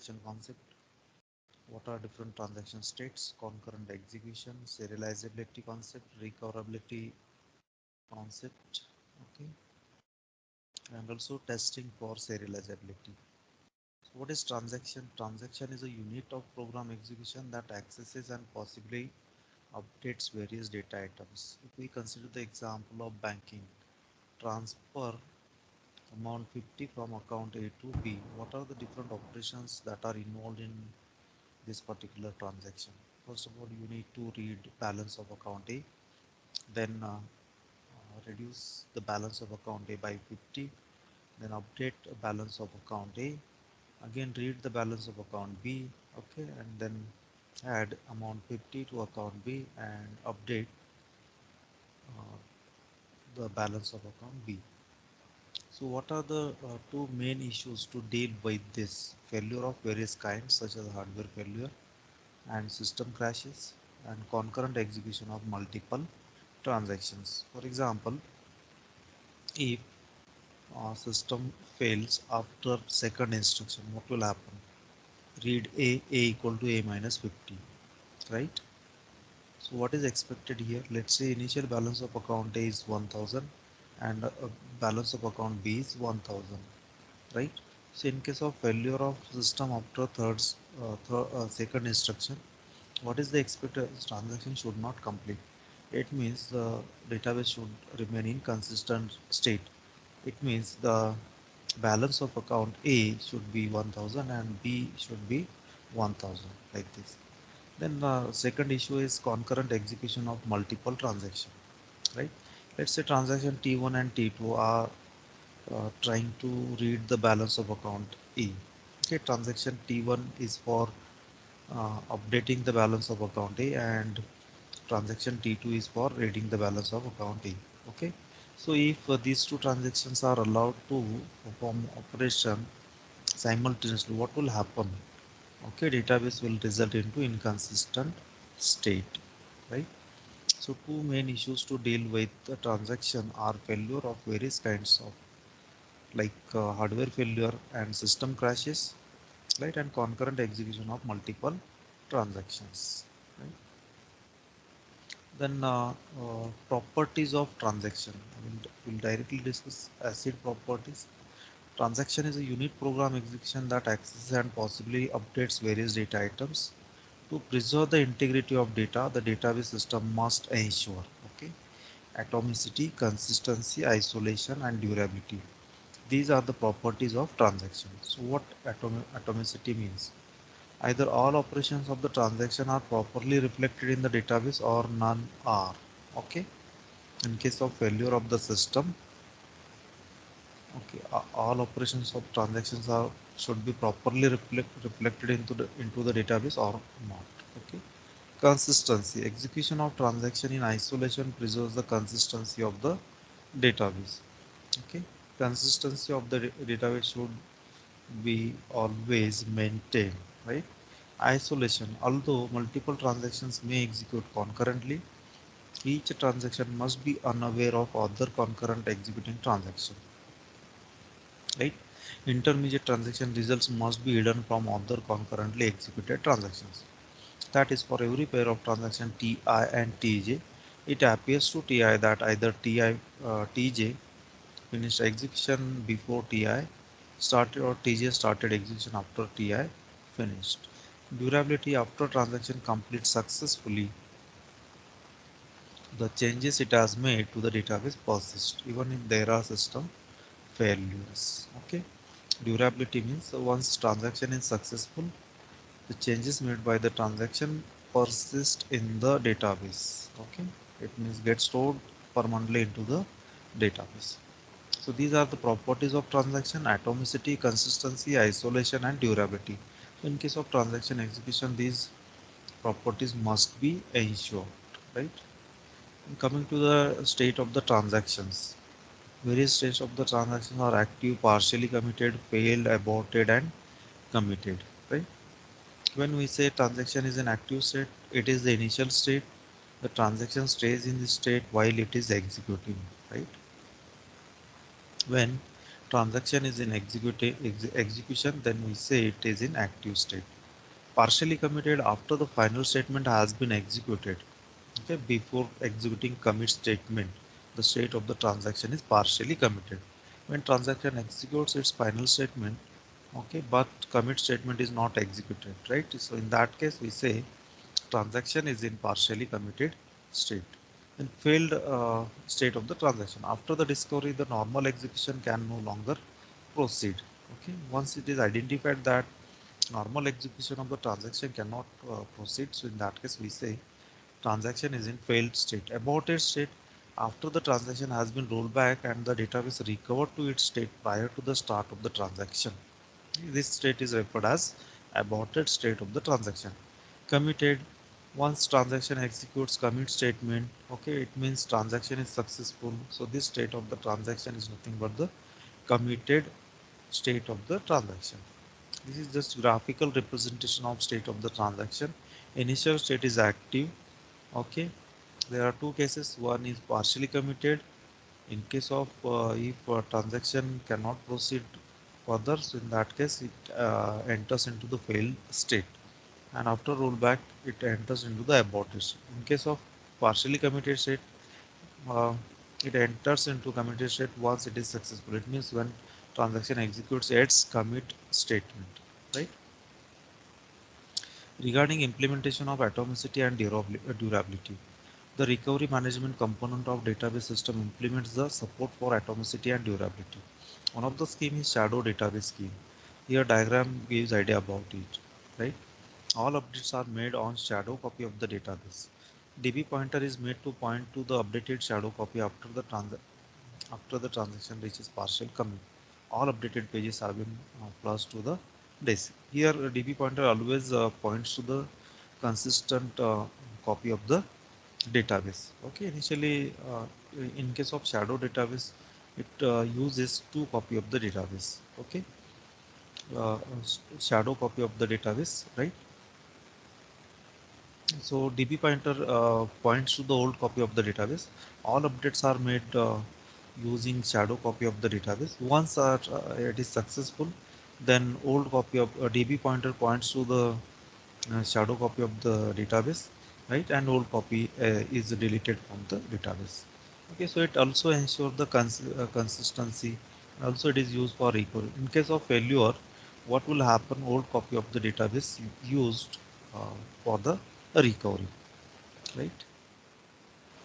transaction concept. What are different transaction states? Concurrent execution, serializability concept, recoverability concept, okay, and also testing for serializability. So what is transaction? Transaction is a unit of program execution that accesses and possibly updates various data items. If we consider the example of banking, transfer amount 50 from account A to B, what are the different operations that are involved in this particular transaction? First of all, you need to read balance of account A, then reduce the balance of account A by 50, then update balance of account A, again read the balance of account B, okay, and then add amount 50 to account B and update uh, the balance of account B. So what are the two main issues to deal with this? Failure of various kinds such as hardware failure and system crashes and concurrent execution of multiple transactions. For example, if system fails after second instruction, what will happen? Read A equal to A minus 50, right? So what is expected here? Let's say initial balance of account A is 1000 and balance of account B is 1000, right? So in case of failure of system after second instruction, what is the expected transaction should not complete? It means the database should remain in consistent state. It means the balance of account A should be 1000 and B should be 1000, like this. Then the second issue is concurrent execution of multiple transactions, right? Let's say transaction T1 and T2 are trying to read the balance of account E. Okay, transaction T1 is for updating the balance of account A and transaction T2 is for reading the balance of account A. Okay, so if these two transactions are allowed to perform operation simultaneously, what will happen? Okay, database will result into inconsistent state, right? So two main issues to deal with the transaction are failure of various kinds of, like hardware failure and system crashes, right, and concurrent execution of multiple transactions, right? Then properties of transaction. We'll directly discuss ACID properties. Transaction is a unit program execution that accesses and possibly updates various data items. To preserve the integrity of data, the database system must ensure, okay, atomicity, consistency, isolation, and durability. These are the properties of transaction. So what atomicity means? Either all operations of the transaction are properly reflected in the database or none are. Okay. In case of failure of the system, okay, all operations of transactions are should be properly reflected into the database or not. Okay. Consistency. Execution of transaction in isolation preserves the consistency of the database. Okay. Consistency of the database should be always maintained, right? Isolation. Although multiple transactions may execute concurrently, each transaction must be unaware of other concurrent executing transaction, right? Intermediate transaction results must be hidden from other concurrently executed transactions. That is, for every pair of transaction Ti and Tj, it appears to Ti that either Tj finished execution before Ti started or Tj started execution after Ti finished. Durability. After transaction completes successfully, the changes it has made to the database persist even if there are system failures. Okay. Durability means once transaction is successful, the changes made by the transaction persist in the database. Okay. It means get stored permanently into the database. So these are the properties of transaction: atomicity, consistency, isolation, and durability. So in case of transaction execution, these properties must be ensured, right? And coming to the state of the transactions. Various states of the transactions are active, partially committed, failed, aborted, and committed, right? When we say transaction is an active state, it is the initial state. The transaction stays in this state while it is executing, right? When transaction is in execution, then we say it is in active state. Partially committed after the final statement has been executed. Okay, before executing commit statement, the state of the transaction is partially committed. When transaction executes its final statement, okay, but commit statement is not executed, right? So in that case, we say transaction is in partially committed state. In failed state of the transaction, after the discovery, the normal execution can no longer proceed. Okay, once it is identified that normal execution of the transaction cannot proceed, so in that case we say transaction is in failed state. Aborted state, after the transaction has been rolled back and the database recovered to its state prior to the start of the transaction. This state is referred as aborted state of the transaction. Committed, once transaction executes commit statement, okay, it means transaction is successful. So this state of the transaction is nothing but the committed state of the transaction. This is just graphical representation of state of the transaction. Initial state is active. Okay, there are two cases. One is partially committed. In case of if transaction cannot proceed further, so in that case it enters into the failed state, and after rollback it enters into the aborted state. In case of partially committed state, uh, it enters into committed state once it is successful. It means when transaction executes its commit statement, right? Regarding implementation of atomicity and durability, the recovery management component of database system implements the support for atomicity and durability. One of the scheme is shadow database scheme. Here diagram gives idea about it, right? All updates are made on shadow copy of the database. DB pointer is made to point to the updated shadow copy after the transaction reaches partial commit. All updated pages have been flushed to the disk. Here DB pointer always points to the consistent copy of the database. Okay, initially in case of shadow database, it uses two copy of the database. Okay, shadow copy of the database, right? So DB pointer points to the old copy of the database. All updates are made using shadow copy of the database. Once it is successful, then old copy of DB pointer points to the shadow copy of the database, right? And old copy is deleted from the database. Okay, so it also ensures the consistency. Also, it is used for recovery. In case of failure, what will happen? Old copy of the database used for the recovery, right?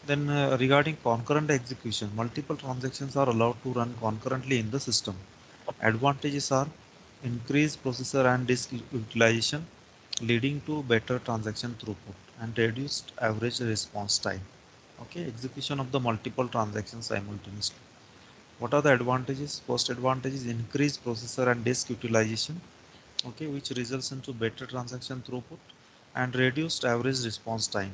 Then regarding concurrent execution, multiple transactions are allowed to run concurrently in the system. Advantages are increased processor and disk utilization, leading to better transaction throughput and reduced average response time. Okay, execution of the multiple transactions simultaneously. What are the advantages? First advantage is increased processor and disk utilization, okay, which results into better transaction throughput and reduced average response time.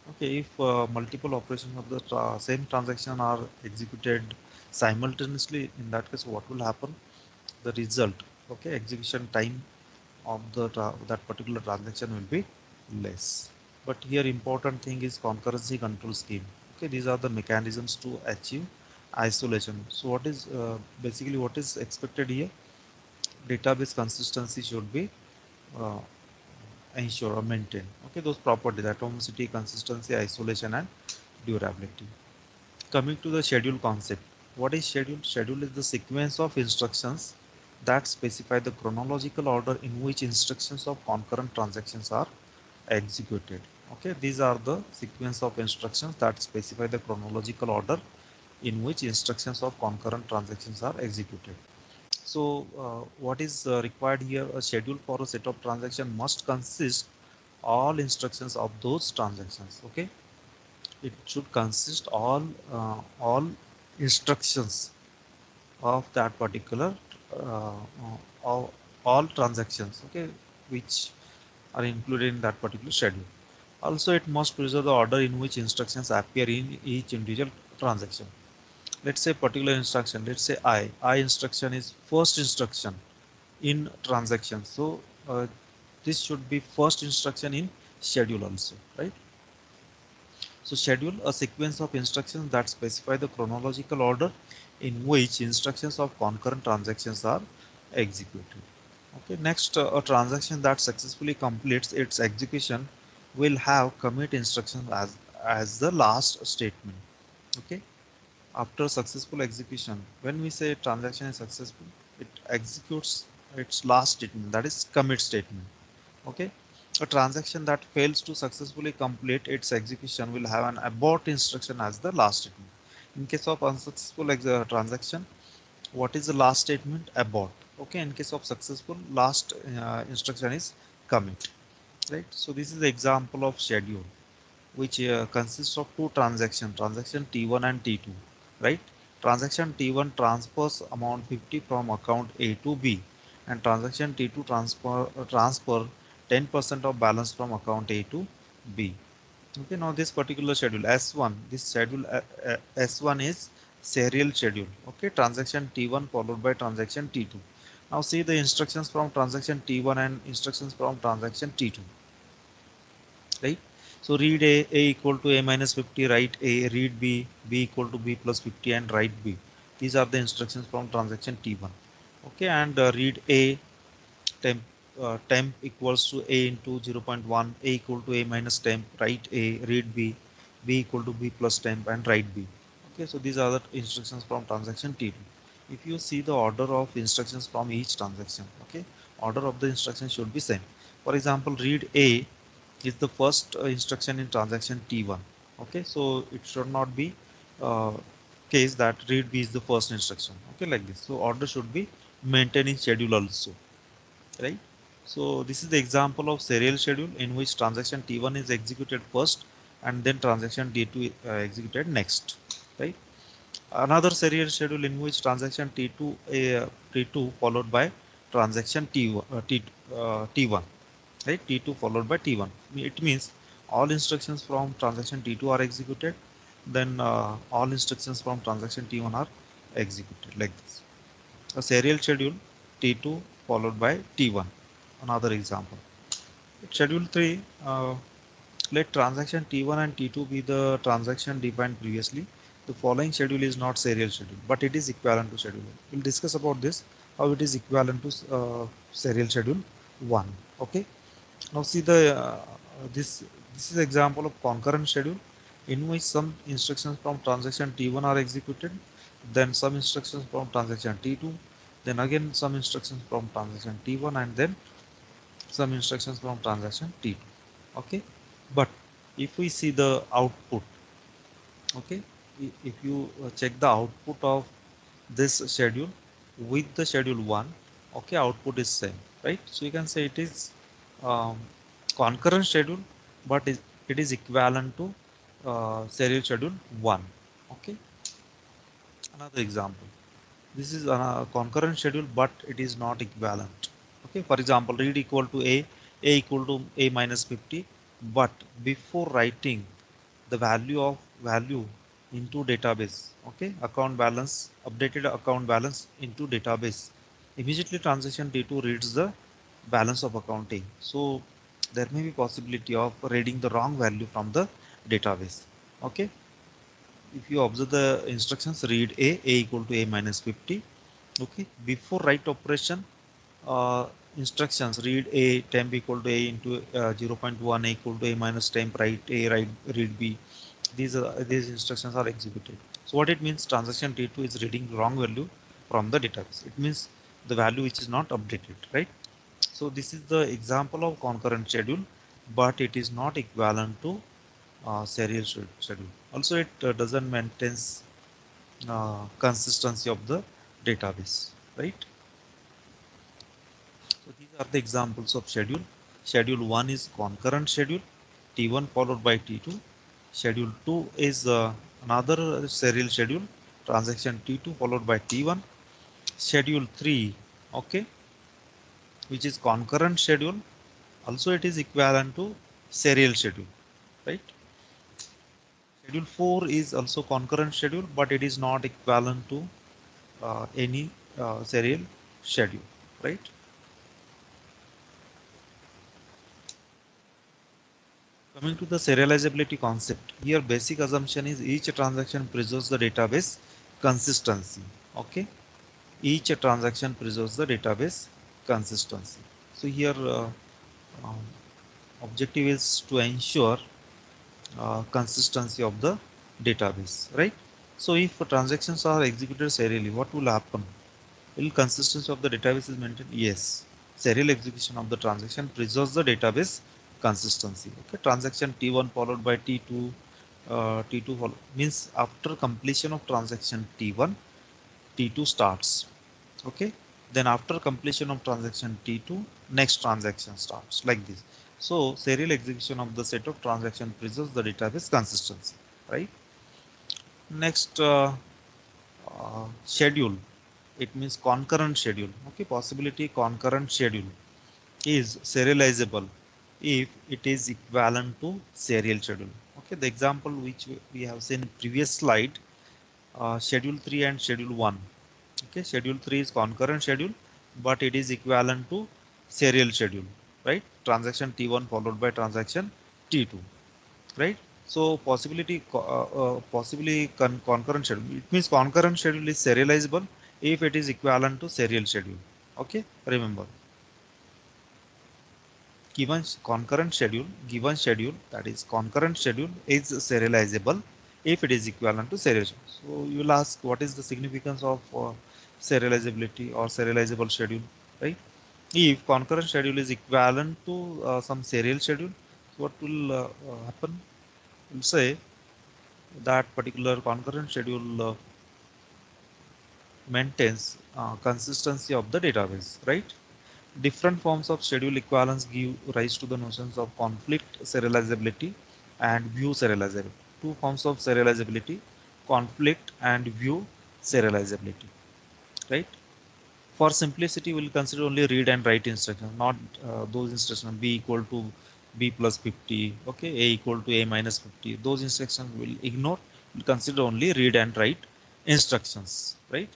Okay, if multiple operations of the same transaction are executed simultaneously, in that case, what will happen? The result, okay, execution time of the that particular transaction will be less. But here important thing is concurrency control scheme. Okay, these are the mechanisms to achieve isolation. So what is basically what is expected here? Database consistency should be uh, ensure or maintain. Okay, those properties: atomicity, consistency, isolation, and durability. Coming to the schedule concept. What is schedule? Schedule is the sequence of instructions that specify the chronological order in which instructions of concurrent transactions are executed. Okay, these are the sequence of instructions that specify the chronological order in which instructions of concurrent transactions are executed. So what is required here? A schedule for a set of transaction must consist all instructions of those transactions. Okay, it should consist all instructions of that particular uh, all, all transactions, okay, which are included in that particular schedule. Also, it must preserve the order in which instructions appear in each individual transaction. Let's say particular instruction, let's say I instruction is first instruction in transaction. So this should be first instruction in schedule also, right? So schedule a sequence of instructions that specify the chronological order in which instructions of concurrent transactions are executed. Okay, next, a transaction that successfully completes its execution will have commit instruction as the last statement. Okay, after successful execution, when we say transaction is successful, it executes its last statement, that is commit statement. Okay, a transaction that fails to successfully complete its execution will have an abort instruction as the last statement. In case of unsuccessful transaction, what is the last statement? Abort. Okay, in case of successful, last instruction is commit. Right. So this is the example of schedule, which consists of two transactions, transaction T1 and T2. Right. Transaction T1 transfers amount 50 from account A to B, and transaction T2 transfer 10% of balance from account A to B. Okay, now this particular schedule S1, this schedule S1 is serial schedule. Okay, transaction T1 followed by transaction T2. Now see the instructions from transaction T1 and instructions from transaction T2. Right? So read A equal to A minus 50, write A, read B equal to B plus 50 and write B. These are the instructions from transaction T1. Okay, and read A temp temp equals to A into 0.1, A equal to A minus temp, write A, read B equal to B plus temp and write B. Okay, so these are the instructions from transaction T2. If you see the order of instructions from each transaction, okay, order of the instructions should be same. For example, read A is the first instruction in transaction T1. Okay, so it should not be uh, case that read B is the first instruction. Okay, like this. So order should be maintaining schedule also, right? So this is the example of serial schedule in which transaction T1 is executed first and then transaction T2 executed next, right? Another serial schedule in which transaction T2 followed by transaction T1, right? T2 followed by T1. It means all instructions from transaction T2 are executed, then all instructions from transaction T1 are executed, like this. A serial schedule T2 followed by T1. Another example. Schedule 3, let transaction T1 and T2 be the transaction defined previously. The following schedule is not serial schedule, but it is equivalent to schedule. We'll discuss about this, how it is equivalent to serial schedule 1. Okay. Now see this this is example of concurrent schedule in which some instructions from transaction T1 are executed, then some instructions from transaction T2, then again some instructions from transaction T1, and then some instructions from transaction T2. Okay, but if we see the output, okay, if you check the output of this schedule with the schedule 1, okay, output is same, right? So you can say it is um, concurrent schedule, but it is equivalent to serial schedule 1. Okay, another example, this is a concurrent schedule but it is not equivalent. Okay, for example, read equal to A equal to A minus 50, but before writing the value into database, okay, account balance, updated account balance into database, immediately transaction T2 reads the balance of account A. So there may be possibility of reading the wrong value from the database. Okay, if you observe the instructions, read A equal to A minus 50. Okay, before write operation, uh, instructions read A temp equal to A into 0.1, A equal to A minus temp, write A, write read B. These instructions are executed. So what it means, transaction T2 is reading wrong value from the database. It means the value which is not updated, right? So this is the example of concurrent schedule, but it is not equivalent to serial schedule. Also, it doesn't maintain consistency of the database, right? So these are the examples of schedule. Schedule 1 is concurrent schedule, T1 followed by T2. Schedule 2 is another serial schedule, transaction T2 followed by T1. Schedule 3, okay, which is concurrent schedule, also it is equivalent to serial schedule, right? Schedule 4 is also concurrent schedule, but it is not equivalent to any serial schedule, right? Coming to the serializability concept, here basic assumption is each transaction preserves the database consistency. Okay, each transaction preserves the database consistency. So here um, objective is to ensure consistency of the database, right? So if transactions are executed serially, what will happen? Will consistency of the database is maintained? Yes. Serial execution of the transaction preserves the database consistency. Okay, transaction T1 followed by T2, T2 follow, means after completion of transaction T1, T2 starts. Okay, then after completion of transaction T2, next transaction starts like this. So serial execution of the set of transaction preserves the database consistency, right? Next, schedule. It means concurrent schedule. Okay, possibility concurrent schedule is serializable if it is equivalent to serial schedule. Okay, the example which we have seen in previous slide, schedule 3 and schedule 1. Okay, schedule 3 is concurrent schedule, but it is equivalent to serial schedule, right? Transaction T1 followed by transaction T2, right? So possibly concurrent schedule. It means concurrent schedule is serializable if it is equivalent to serial schedule. Okay, remember, given schedule, that is concurrent schedule, is serializable if it is equivalent to serial schedule. So you will ask, what is the significance of serializability or serializable schedule, right? If concurrent schedule is equivalent to some serial schedule, what will happen? We'll say that particular concurrent schedule maintains consistency of the database, right? Different forms of schedule equivalence give rise to the notions of conflict serializability and view serializability. Two forms of serializability, conflict and view serializability, right? For simplicity, we'll consider only read and write instructions, not those instructions b equal to b plus 50, okay, a equal to a minus 50. Those instructions will ignore. We'll consider only read and write instructions, right?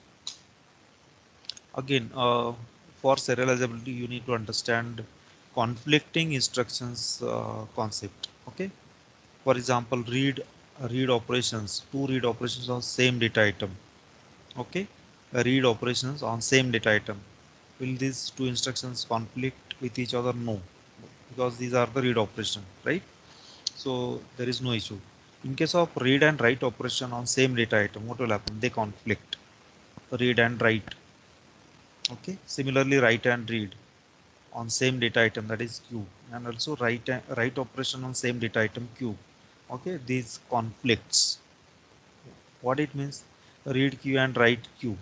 Again, for serializability, you need to understand conflicting instructions concept. Okay. For example, read operations, two read operations on same data item. Okay. Read operations on same data item. Will these two instructions conflict with each other? No, because these are the read operation, right? So there is no issue. In case of read and write operation on same data item, what will happen? They conflict. Read and write. Okay. Similarly, write and read on same data item, that is q, and also write operation on same data item q. Okay, these conflicts, what it means, read q and write q,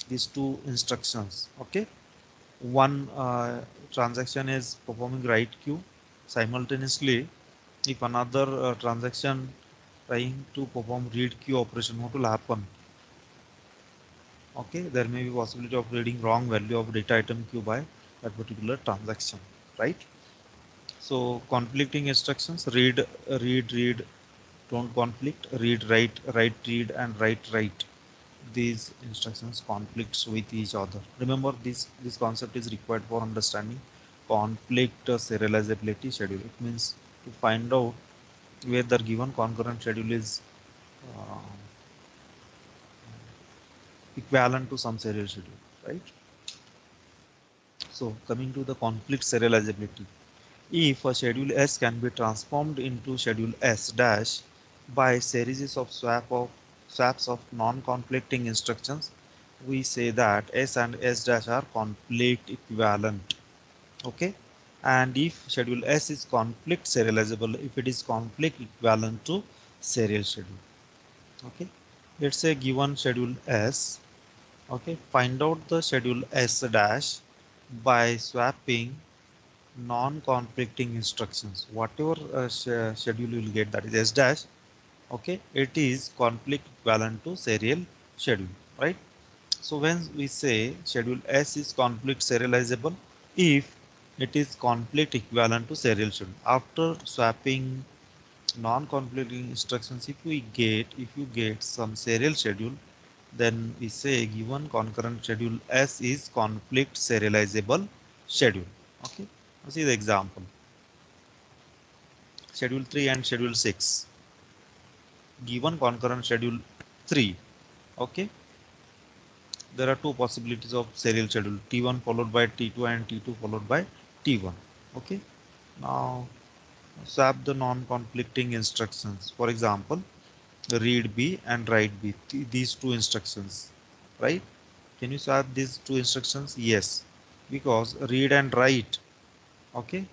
these two instructions. Okay, one transaction is performing write q simultaneously. If another transaction trying to perform read q operation, what will happen? Okay, there may be possibility of reading wrong value of data item q by that particular transaction, right? So conflicting instructions, read, don't conflict, read, write, read, and write. These instructions conflicts with each other. Remember, this concept is required for understanding conflict serializability schedule. It means to find out whether given concurrent schedule is uh, equivalent to some serial schedule, right? So coming to the conflict serializability. If a schedule S can be transformed into schedule S dash by series of swaps of non-conflicting instructions, we say that S and S dash are conflict equivalent. Okay, and if schedule S is conflict serializable, if it is conflict equivalent to serial schedule. Okay, let's say given schedule S. Okay, find out the schedule S dash by swapping non-conflicting instructions. Whatever schedule you will get, that is S dash. Okay, it is conflict equivalent to serial schedule, right? So when we say schedule S is conflict serializable, if it is conflict equivalent to serial schedule, after swapping non-conflicting instructions, if you get some serial schedule, then we say given concurrent schedule S is conflict serializable schedule. Okay, now see the example. Schedule 3 and schedule 6, given concurrent schedule 3. Okay, there are two possibilities of serial schedule, T1 followed by T2 and T2 followed by T1. Okay, now swap the non-conflicting instructions. For example, read B and write B, these two instructions, right? Can you swap these two instructions? Yes, because read and write, okay,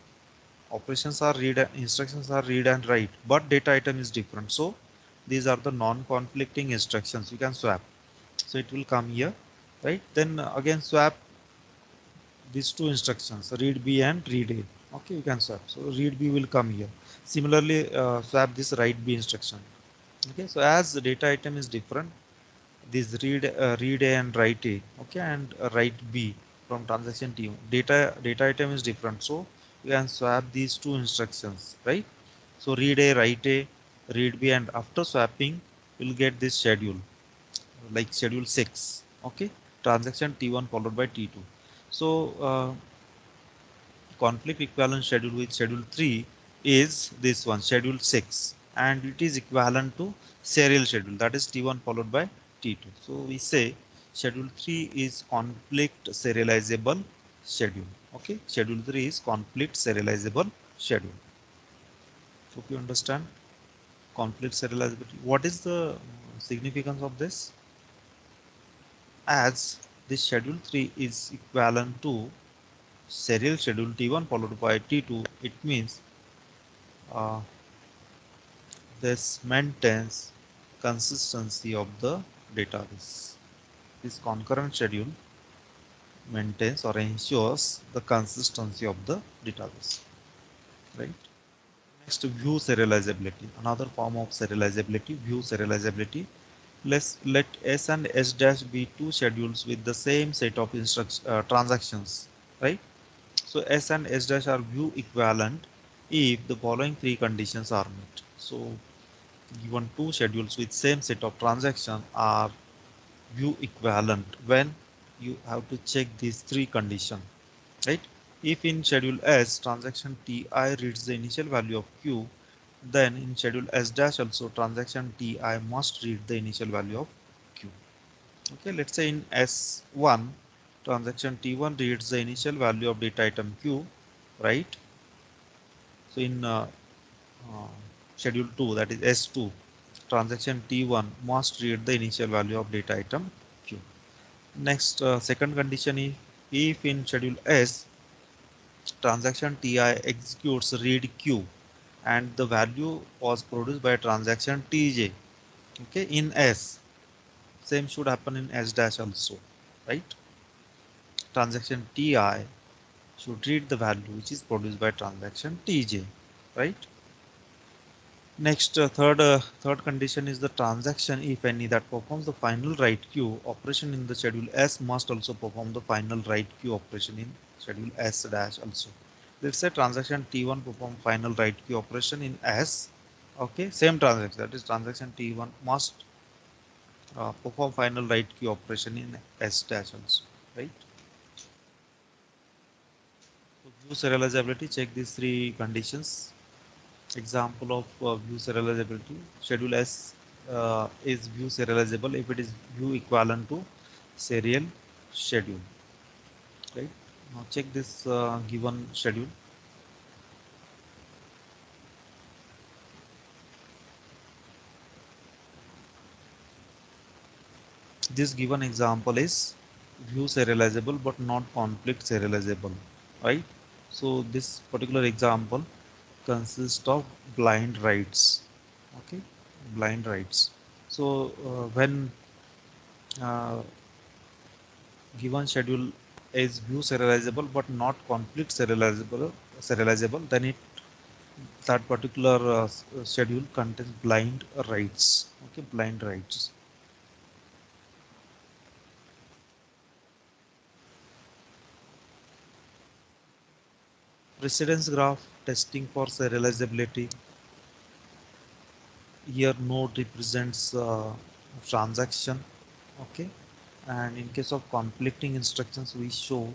operations are instructions are read and write, but data item is different. So these are the non-conflicting instructions. You can swap. So it will come here, right? Then again swap these two instructions, read B and read A. Okay, you can swap. So read B will come here. Similarly, swap this write B instruction. Okay, so as the data item is different, this read A and write A, okay, and write B from transaction T. Data item is different, so you can swap these two instructions, right? So read A, write A, read B, and after swapping, you'll get this schedule, like schedule 6, okay, transaction T1 followed by T2. So conflict equivalent schedule with schedule 3 is this one, schedule 6, and it is equivalent to serial schedule, that is T1 followed by T2. So we say schedule 3 is conflict serializable schedule. Okay, schedule 3 is conflict serializable schedule. Hope you understand conflict serializability. What is the significance of this? As this schedule 3 is equivalent to serial schedule T1 followed by T2, it means uh, this maintains consistency of the database. This concurrent schedule maintains or ensures the consistency of the database, right? Next, view serializability. Another form of serializability, view serializability. Let S and S dash be two schedules with the same set of transactions, right? So S and S dash are view equivalent if the following three conditions are met. So given two schedules with same set of transactions are view equivalent when you have to check these three conditions, right? If in schedule S transaction Ti reads the initial value of Q, then in schedule S dash also transaction Ti must read the initial value of Q. Okay, let's say in S1 transaction T1 reads the initial value of data item Q, right? So in uh, schedule 2, that is S2, transaction T1 must read the initial value of data item Q. Next, second condition is if in schedule S transaction Ti executes read Q and the value was produced by transaction Tj, okay, in S, same should happen in S dash also, right? Transaction Ti should read the value which is produced by transaction Tj, right? Next, third condition is the transaction, if any, that performs the final write queue operation in the schedule S must also perform the final write queue operation in schedule S dash also. Let's say transaction T1 perform final write queue operation in S. Okay, same transaction, that is transaction T1 must perform final write queue operation in S dash also, right? So view serializability, check these three conditions. Example of view serializability, schedule S is view serializable if it is view equivalent to serial schedule, right? Now check this given schedule. This given example is view serializable but not conflict serializable, right? So this particular example consists of blind writes, okay, blind writes. So when uh, given schedule is view serializable but not conflict serializable, then it that particular schedule contains blind writes. Okay, blind writes. Precedence graph testing for serializability. Here node represents transaction. Okay, and in case of conflicting instructions, we show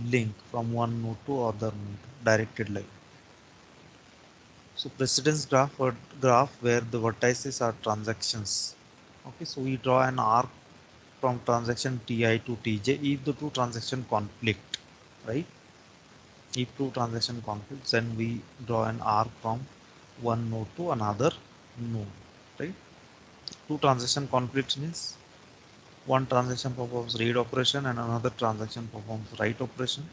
link from one node to other node, directed line. So precedence graph or graph where the vertices are transactions. Okay, so we draw an arc from transaction Ti to Tj if the two transaction conflict, right? If two transaction conflicts, then we draw an arc from one node to another node, right? Two transaction conflicts means one transaction performs read operation and another transaction performs write operation.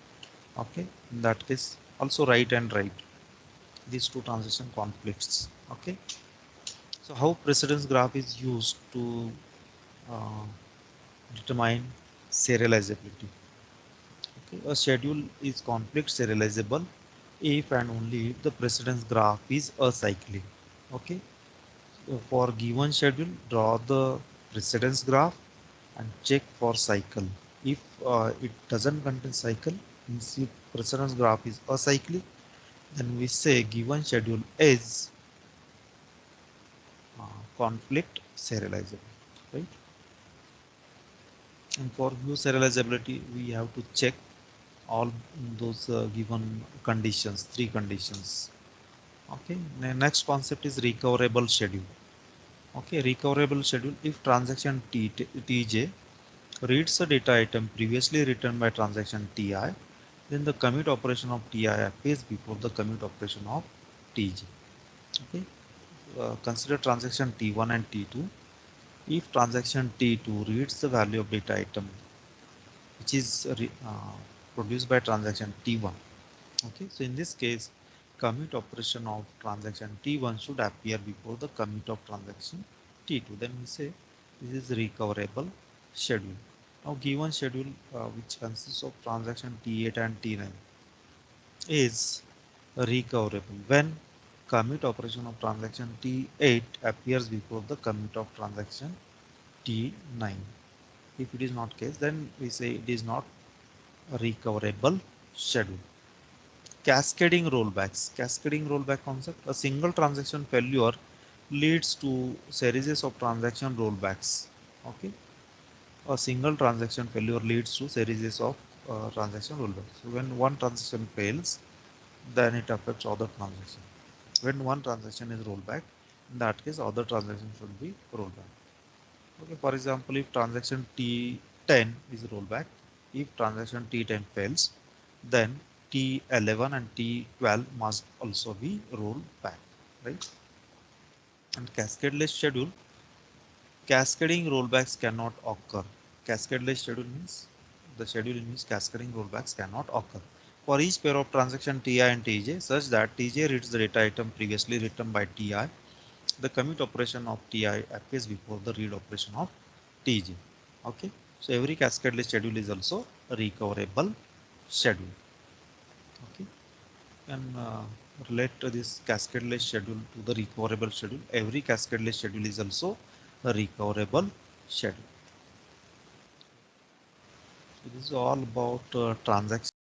Okay, in that case also write and write, these two transaction conflicts. Okay, so how precedence graph is used to uh, determine serializability. Okay, a schedule is conflict serializable if and only if the precedence graph is acyclic. Okay, so for given schedule, draw the precedence graph and check for cycle. If it doesn't contain cycle, means if precedence graph is acyclic, then we say given schedule is conflict serializable, right? And for view serializability, we have to check all those given conditions, three conditions. Okay, the next concept is recoverable schedule. Okay, recoverable schedule. If transaction Tj reads a data item previously written by transaction Ti, then the commit operation of Ti appears before the commit operation of Tj. Okay, consider transaction T1 and T2. If transaction T2 reads the value of data item which is produced by transaction T1. Okay, so in this case, commit operation of transaction T1 should appear before the commit of transaction T2. Then we say this is recoverable schedule. Now, given schedule which consists of transaction T8 and T9 is recoverable when commit operation of transaction T8 appears before the commit of transaction T9. If it is not case, then we say it is not a recoverable schedule. Cascading rollbacks. Cascading rollback concept. A single transaction failure leads to series of transaction rollbacks. Okay. A single transaction failure leads to series of transaction rollbacks. So when one transaction fails, then it affects other transaction. When one transaction is rolled back, in that case, other transaction should be rolled back. Okay. For example, if transaction T10 is rolled back, if transaction T10 fails, then T11 and T12 must also be rolled back, right? And cascadeless schedule, cascading rollbacks cannot occur. Cascadeless schedule means the schedule in which cascading rollbacks cannot occur for each pair of transaction Ti and Tj such that Tj reads the data item previously written by Ti. The commit operation of Ti appears before the read operation of Tj. Okay, so every cascadeless schedule is also a recoverable schedule. Okay, and relate this cascadeless schedule to the recoverable schedule. Every cascadeless schedule is also a recoverable schedule. So this is all about transaction.